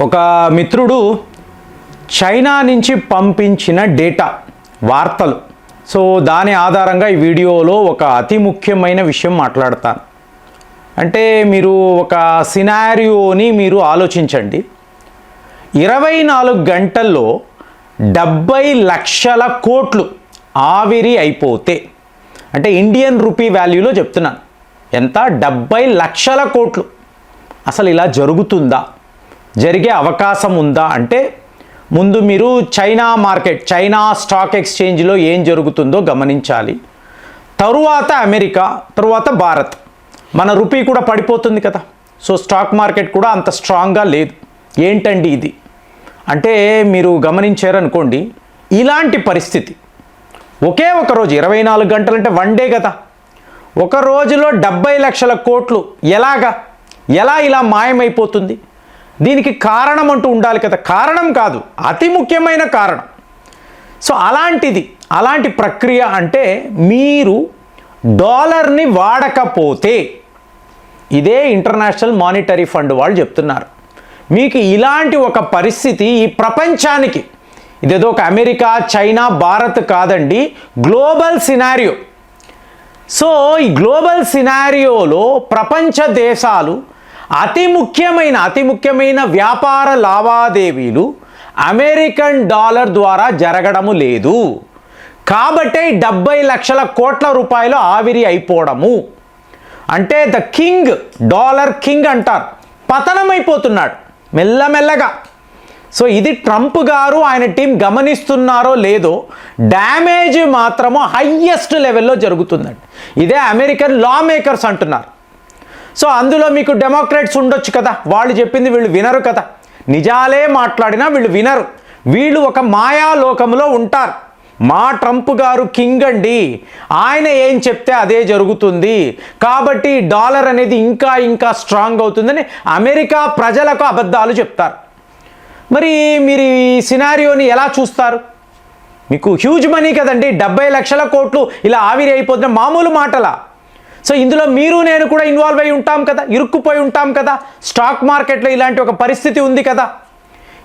ఒక మిత్రుడు చైనా నుంచి పంపించిన డేటా వార్తలు. సో దాని ఆధారంగా ఈ వీడియోలో ఒక అతి ముఖ్యమైన విషయం మాట్లాడతాను. అంటే మీరు ఒక సినారియోని మీరు ఆలోచించండి. 24 గంటల్లో 70 లక్షల కోట్లు ఆవిరి అయిపోతే, అంటే ఇండియన్ రూపీ వాల్యూలో చెప్తున్నాను, ఎంత? 70 లక్షల కోట్లు. అసలు ఇలా జరుగుతుందా? జరిగే అవకాశం ఉందా? అంటే ముందు మీరు చైనా మార్కెట్, చైనా స్టాక్ ఎక్స్చేంజ్లో ఏం జరుగుతుందో గమనించాలి. తరువాత అమెరికా, తరువాత భారత్. మన రూపీ కూడా పడిపోతుంది కదా. సో స్టాక్ మార్కెట్ కూడా అంత స్ట్రాంగ్గా లేదు. ఏంటండి ఇది అంటే మీరు గమనించారనుకోండి, ఇలాంటి పరిస్థితి ఒకే ఒక రోజు, 24 గంటలు అంటే వన్ డే కదా, ఒక రోజులో 70 లక్షల కోట్లు ఎలా ఇలా మాయమైపోతుంది? దీనికి కారణం అంటూ ఉండాలి కదా. కారణం కాదు, అతి ముఖ్యమైన కారణం. సో అలాంటి ప్రక్రియ అంటే మీరు డాలర్ని వాడకపోతే, ఇదే ఇంటర్నేషనల్ మానిటరీ ఫండ్ వాళ్ళు చెప్తున్నారు, మీకు ఇలాంటి ఒక పరిస్థితి ఈ ప్రపంచానికి, ఇదేదో ఒక అమెరికా, చైనా, భారత్ కాదండి, గ్లోబల్ సినారియో. సో ఈ గ్లోబల్ సినారియోలో ప్రపంచ దేశాలు అతి ముఖ్యమైన వ్యాపార లావాదేవీలు అమెరికన్ డాలర్ ద్వారా జరగడము లేదు. కాబట్టే 70 లక్షల కోట్ల రూపాయలు ఆవిరి అయిపోవడము. అంటే ద కింగ్, డాలర్ కింగ్ అంటారు, పతనమైపోతున్నాడు మెల్లమెల్లగా. సో ఇది ట్రంప్ గారు ఆయన టీం గమనిస్తున్నారో లేదో, డ్యామేజ్ మాత్రము హయ్యెస్ట్ లెవెల్లో జరుగుతుందండి. ఇదే అమెరికన్ లా మేకర్స్ అంటున్నారు. సో అందులో మీకు డెమోక్రాట్స్ ఉండొచ్చు కదా, వాళ్ళు చెప్పింది వీళ్ళు వినరు కదా, నిజాలే మాట్లాడినా వీళ్ళు వినరు. వీళ్ళు ఒక మాయాలోకంలో ఉంటారు. మా ట్రంప్ గారు కింగ్ అండి, ఆయన ఏం చెప్తే అదే జరుగుతుంది, కాబట్టి డాలర్ అనేది ఇంకా స్ట్రాంగ్ అవుతుందని అమెరికా ప్రజలకు అబద్ధాలు చెప్తారు. మరి మీరు ఈ సినారియోని ఎలా చూస్తారు? మీకు హ్యూజ్ మనీ కదండి, 70 లక్షల కోట్లు ఇలా ఆవిరి అయిపోతున్న మామూలు మాటలా? సో ఇందులో మీరు నేను కూడా ఇన్వాల్వ్ అయి ఉంటాం కదా, ఇరుక్కుపోయి ఉంటాం కదా. స్టాక్ మార్కెట్లో ఇలాంటి ఒక పరిస్థితి ఉంది కదా.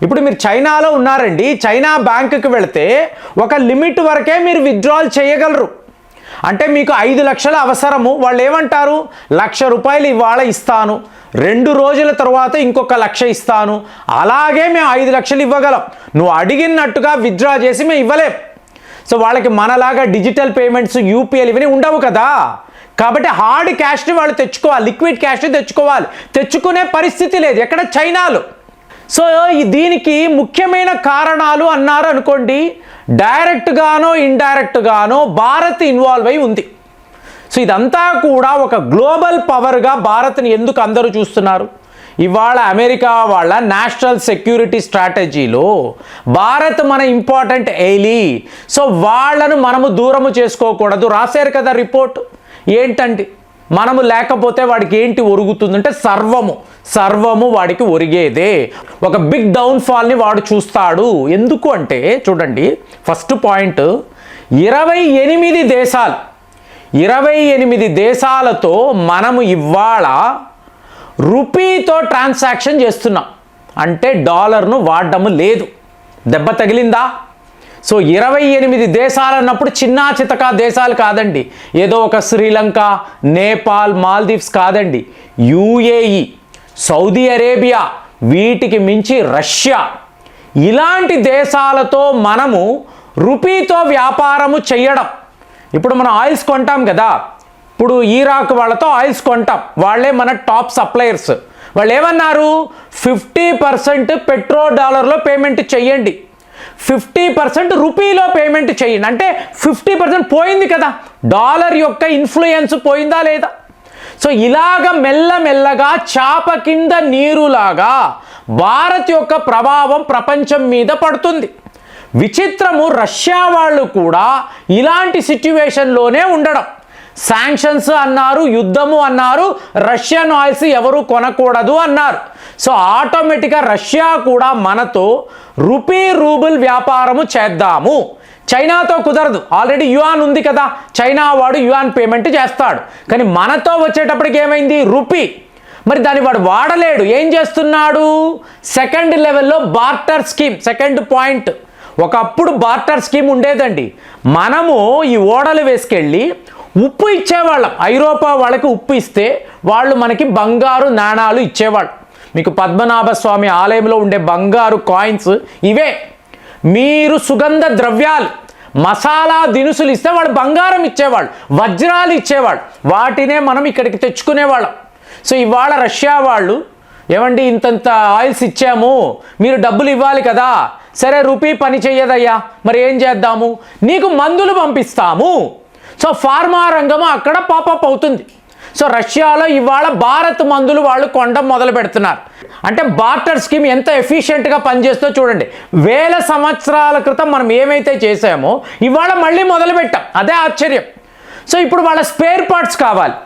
ఇప్పుడు మీరు చైనాలో ఉన్నారండి, చైనా బ్యాంకుకి వెళితే ఒక లిమిట్ వరకే మీరు విత్డ్రాల్ చేయగలరు. అంటే మీకు 5 లక్షల అవసరము, వాళ్ళు ఏమంటారు, ₹1,00,000 ఇవాళ ఇస్తాను, 2 రోజుల తర్వాత ఇంకొక 1,00,000 ఇస్తాను, అలాగే మేము 5 లక్షలు ఇవ్వగలం, నువ్వు అడిగినట్టుగా విత్డ్రా చేసి మేము ఇవ్వలేం. సో వాళ్ళకి మనలాగా డిజిటల్ పేమెంట్స్, యూపీఐలు ఇవన్నీ ఉండవు కదా. కాబట్టి హార్డ్ క్యాష్ని వాళ్ళు తెచ్చుకోవాలి, లిక్విడ్ క్యాష్ని తెచ్చుకోవాలి. తెచ్చుకునే పరిస్థితి లేదు ఎక్కడ, చైనాలో. సో దీనికి ముఖ్యమైన కారణాలు అన్నారు అనుకోండి, డైరెక్ట్గానో ఇండైరెక్ట్గానో భారత్ ఇన్వాల్వ్ అయి ఉంది. సో ఇదంతా కూడా ఒక గ్లోబల్ పవర్గా భారత్ని ఎందుకు అందరూ చూస్తున్నారు? ఇవాళ అమెరికా వాళ్ళ నేషనల్ సెక్యూరిటీ స్ట్రాటజీలో భారత్ మన ఇంపార్టెంట్ ఎయిలీ. సో వాళ్ళను మనము దూరము చేసుకోకూడదు, రాశారు కదా రిపోర్ట్. ఏంటండి, మనము లేకపోతే వాడికి ఏంటి ఒరుగుతుందంటే సర్వము వాడికి ఒరిగేదే. ఒక బిగ్ డౌన్ఫాల్ని వాడు చూస్తాడు. ఎందుకు అంటే చూడండి, ఫస్ట్ పాయింట్, 28 దేశాలతో మనము ఇవాళ రూపీతో ట్రాన్సాక్షన్ చేస్తున్నాం. అంటే డాలర్ను వాడడము లేదు. దెబ్బ తగిలిందా? సో 28 దేశాలు అన్నప్పుడు చిన్నా చితకా దేశాలు కాదండి, ఏదో ఒక శ్రీలంక, నేపాల్, మాల్దీవ్స్ కాదండి, యుఏఈ, సౌదీ అరేబియా, వీటికి మించి రష్యా, ఇలాంటి దేశాలతో మనము రూపీతో వ్యాపారము చేయడం. ఇప్పుడు మనం ఆయిల్స్ కొంటాం కదా, ఇప్పుడు ఇరాక్ వాళ్ళతో ఆయిల్స్ కొంటాం, వాళ్ళే మన టాప్ సప్లయర్స్. వాళ్ళు ఏమన్నారు, 50% పెట్రో డాలర్లో పేమెంట్ చెయ్యండి, 50% రూపీలో పేమెంట్ చేయండి. అంటే 50% పోయింది కదా, డాలర్ యొక్క ఇన్ఫ్లుయెన్స్ పోయిందా లేదా? సో ఇలాగ మెల్లమెల్లగా చాప కింద నీరులాగా భారత్ యొక్క ప్రభావం ప్రపంచం మీద పడుతుంది. విచిత్రము, రష్యా వాళ్ళు కూడా ఇలాంటి సిచ్యువేషన్లోనే ఉండడం. శాంక్షన్స్ అన్నారు, యుద్ధము అన్నారు, రష్యన్ ఆయిల్స్ ఎవరు కొనకూడదు అన్నారు. సో ఆటోమేటిక్గా రష్యా కూడా మనతో రూబుల్ వ్యాపారము చేద్దాము, చైనాతో కుదరదు, ఆల్రెడీ యువాన్ ఉంది కదా, చైనా వాడు యువాన్ పేమెంట్ చేస్తాడు. కానీ మనతో వచ్చేటప్పటికి ఏమైంది, రూపీ. మరి దాన్ని వాడు వాడలేడు. ఏం చేస్తున్నాడు? సెకండ్ లెవెల్లో బార్టర్ స్కీమ్. సెకండ్ పాయింట్, ఒకప్పుడు బార్టర్ స్కీమ్ ఉండేదండి. మనము ఈ ఓడలు వేసుకెళ్ళి ఉప్పు ఇచ్చేవాళ్ళం. ఐరోపా వాళ్ళకి ఉప్పు ఇస్తే వాళ్ళు మనకి బంగారు నాణాలు ఇచ్చేవాళ్ళు. మీకు పద్మనాభ స్వామి ఆలయంలో ఉండే బంగారు కాయిన్స్ ఇవే. మీరు సుగంధ ద్రవ్యాలు, మసాలా దినుసులు ఇస్తే వాళ్ళు బంగారం ఇచ్చేవాళ్ళు, వజ్రాలు ఇచ్చేవాళ్ళు. వాటినే మనం ఇక్కడికి తెచ్చుకునేవాళ్ళం. సో ఇవాళ రష్యా వాళ్ళు, ఏమండి ఇంతంత ఆయిల్స్ ఇచ్చాము, మీరు డబ్బులు ఇవ్వాలి కదా. సరే, రూపీ పని చెయ్యదయ్యా, మరి ఏం చేద్దాము, నీకు మందులు పంపిస్తాము. సో ఫార్మా రంగము అక్కడ పాపప్ అవుతుంది. సో రష్యాలో ఇవాళ భారత్ మందులు వాళ్ళు కొనడం మొదలు పెడుతున్నారు. అంటే బార్టర్ స్కీమ్ ఎంత ఎఫిషియెంట్గా పనిచేస్తో చూడండి. వేల సంవత్సరాల క్రితం మనం ఏమైతే చేసామో ఇవాళ మళ్ళీ మొదలు పెట్టాం. అదే ఆశ్చర్యం. సో ఇప్పుడు వాళ్ళ స్పేర్ పార్ట్స్ కావాలి,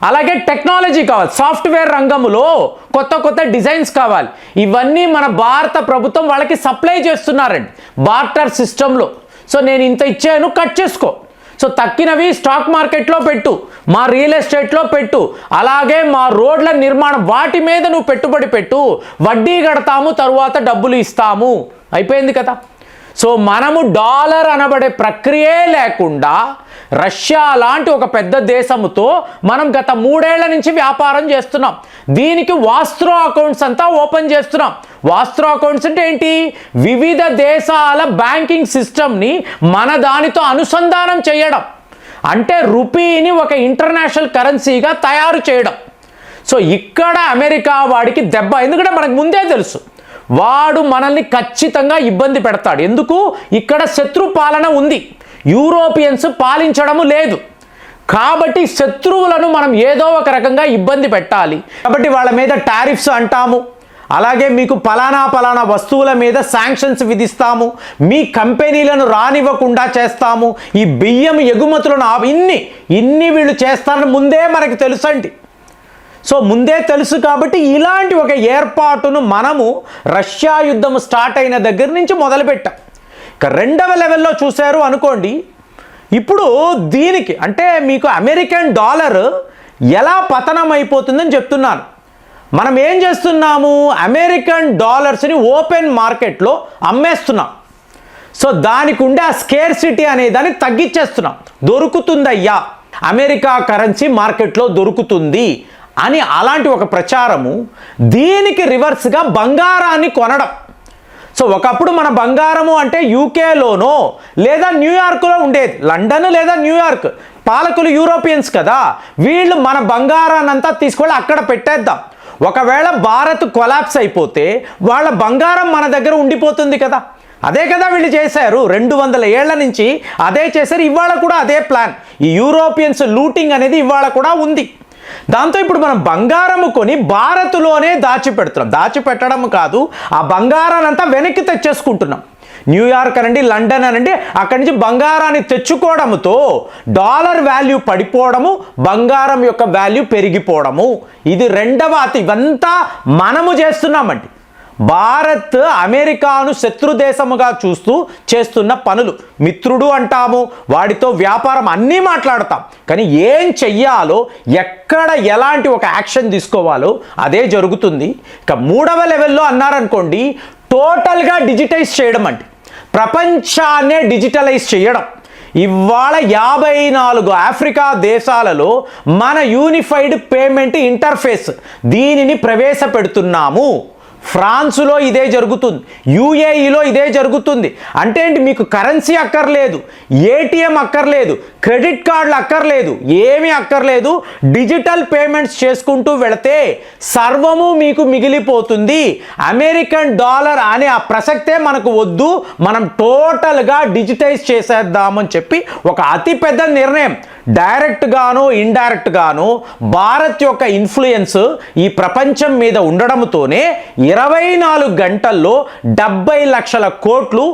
అలాగే టెక్నాలజీ కావాలి, సాఫ్ట్వేర్ రంగంలో కొత్త కొత్త డిజైన్స్ కావాలి. ఇవన్నీ మన భారత ప్రభుత్వం వాళ్ళకి సప్లై చేస్తున్నారండి బార్టర్ సిస్టంలో. సో నేను ఇంత ఇచ్చాను, కట్ చేసుకో. సో తక్కినవి స్టాక్ మార్కెట్లో పెట్టు, మా రియల్ ఎస్టేట్లో పెట్టు, అలాగే మా రోడ్ల నిర్మాణం వాటి మీద నువ్వు పెట్టుబడి పెట్టు, వడ్డీ కడతాము, తరువాత డబ్బులు ఇస్తాము. అయిపోయింది కదా. సో మనము డాలర్ అనబడే ప్రక్రియే లేకుండా రష్యా లాంటి ఒక పెద్ద దేశముతో మనం గత 3 ఏళ్ల నుంచి వ్యాపారం చేస్తున్నాం. దీనికి వాస్త్రో అకౌంట్స్ అంతా ఓపెన్ చేస్తున్నాం. వాస్త్రో అకౌంట్స్ అంటే ఏంటి? వివిధ దేశాల బ్యాంకింగ్ సిస్టమ్ని మన దానితో అనుసంధానం చేయడం. అంటే రూపీని ఒక ఇంటర్నేషనల్ కరెన్సీగా తయారు చేయడం. సో ఇక్కడ అమెరికా వాడికి దెబ్బ. ఎందుకంటే మనకు ముందే తెలుసు వాడు మనల్ని ఖచ్చితంగా ఇబ్బంది పెడతాడు. ఎందుకు? ఇక్కడ శత్రు పాలన ఉంది, యూరోపియన్స్ పాలించడము లేదు. కాబట్టి శత్రువులను మనం ఏదో ఒక రకంగా ఇబ్బంది పెట్టాలి. కాబట్టి వాళ్ళ మీద టారిఫ్స్ అంటాము, అలాగే మీకు పలానా వస్తువుల మీద శాంక్షన్స్ విధిస్తాము, మీ కంపెనీలను రానివ్వకుండా చేస్తాము, ఈ బియ్యం ఎగుమతులను ఇన్ని వీళ్ళు చేస్తారని ముందే మనకు తెలుసండి. సో ముందే తెలుసు కాబట్టి ఇలాంటి ఒక ఏర్పాటును మనము రష్యా యుద్ధం స్టార్ట్ అయిన దగ్గర నుంచి మొదలుపెట్టాం. ఇక 2వ లెవెల్లో చూశారు అనుకోండి, ఇప్పుడు దీనికి అంటే మీకు అమెరికన్ డాలర్ ఎలా పతనం అయిపోతుందని చెప్తున్నాను. మనం ఏం చేస్తున్నాము? అమెరికన్ డాలర్స్ని ఓపెన్ మార్కెట్లో అమ్మేస్తున్నాం. సో దానికి ఉండే ఆ స్కేర్సిటీ అనే దాన్ని తగ్గించేస్తున్నాం. దొరుకుతుందయ్యా, అమెరికా కరెన్సీ మార్కెట్లో దొరుకుతుంది అని అలాంటి ఒక ప్రచారము. దీనికి రివర్స్గా బంగారాన్ని కొనడం. సో ఒకప్పుడు మన బంగారము అంటే యూకేలోనో లేదా న్యూయార్క్లో ఉండేది, లండన్ లేదా న్యూయార్క్. పాలకులు యూరోపియన్స్ కదా, వీళ్ళు మన బంగారాన్ని అంతా తీసుకెళ్ళి అక్కడ పెట్టేద్దాం. ఒకవేళ భారత్ కొలాప్స్ అయిపోతే వాళ్ళ బంగారం మన దగ్గర ఉండిపోతుంది కదా. అదే కదా వీళ్ళు చేశారు. 200 ఏళ్ల నుంచి అదే చేశారు. ఇవాళ కూడా అదే ప్లాన్. ఈ యూరోపియన్స్ లూటింగ్ అనేది ఇవాళ కూడా ఉంది. దాంతో ఇప్పుడు మనం బంగారము కొని భారత్లోనే దాచిపెట్టడం కాదు, ఆ బంగారాన్ని అంతా వెనక్కి తెచ్చేసుకుంటున్నాం. న్యూయార్క్ అనండి, లండన్ అనండి, అక్కడి నుంచి బంగారాన్ని తెచ్చుకోవడంతో డాలర్ వాల్యూ పడిపోవడము, బంగారం యొక్క వాల్యూ పెరిగిపోవడము. ఇది 2వ అతి. ఇవంతా మనము చేస్తున్నామండి. భారత్ అమెరికాను శత్రు దేశముగా చూస్తూ చేస్తున్న పనులు. మిత్రుడు అంటాము, వాడితో వ్యాపారం అన్నీ మాట్లాడతాం, కానీ ఏం చెయ్యాలో, ఎక్కడ ఎలాంటి ఒక యాక్షన్ తీసుకోవాలో అదే జరుగుతుంది. ఇక 3వ లెవెల్లో అన్నారనుకోండి, టోటల్గా డిజిటైజ్ చేయడం. అంటే ప్రపంచాన్నే డిజిటలైజ్ చేయడం. ఇవాళ 54 ఆఫ్రికా దేశాలలో మన యూనిఫైడ్ పేమెంట్ ఇంటర్ఫేస్ దీనిని ప్రవేశపెడుతున్నాము. ఫ్రాన్స్లో ఇదే జరుగుతుంది, యూఏఈలో ఇదే జరుగుతుంది. అంటే ఏంటి? మీకు కరెన్సీ అక్కర్లేదు, ఏటీఎం అక్కర్లేదు, క్రెడిట్ కార్డులు అక్కర్లేదు, ఏమీ అక్కర్లేదు. డిజిటల్ పేమెంట్స్ చేసుకుంటూ వెళితే సర్వము మీకు మిగిలిపోతుంది. అమెరికన్ డాలర్ అనే ఆ ప్రసక్తే మనకు వద్దు, మనం టోటల్గా డిజిటైజ్ చేసేద్దామని చెప్పి ఒక అతిపెద్ద నిర్ణయం. డైరెక్ట్గాను ఇండైరెక్ట్గాను భారత్ యొక్క ఇన్ఫ్లుయెన్స్ ఈ ప్రపంచం మీద ఉండడంతోనే 24 గంటల్లో 70 లక్షల కోట్లు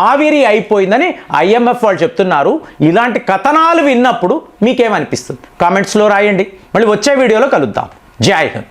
ఆవిరి అయిపోయిందని IMF వాళ్ళు చెప్తున్నారు. ఇలాంటి కథనాలు విన్నప్పుడు మీకేమనిపిస్తుంది? కామెంట్స్లో రాయండి. మళ్ళీ వచ్చే వీడియోలో కలుద్దాం. జై హింద్.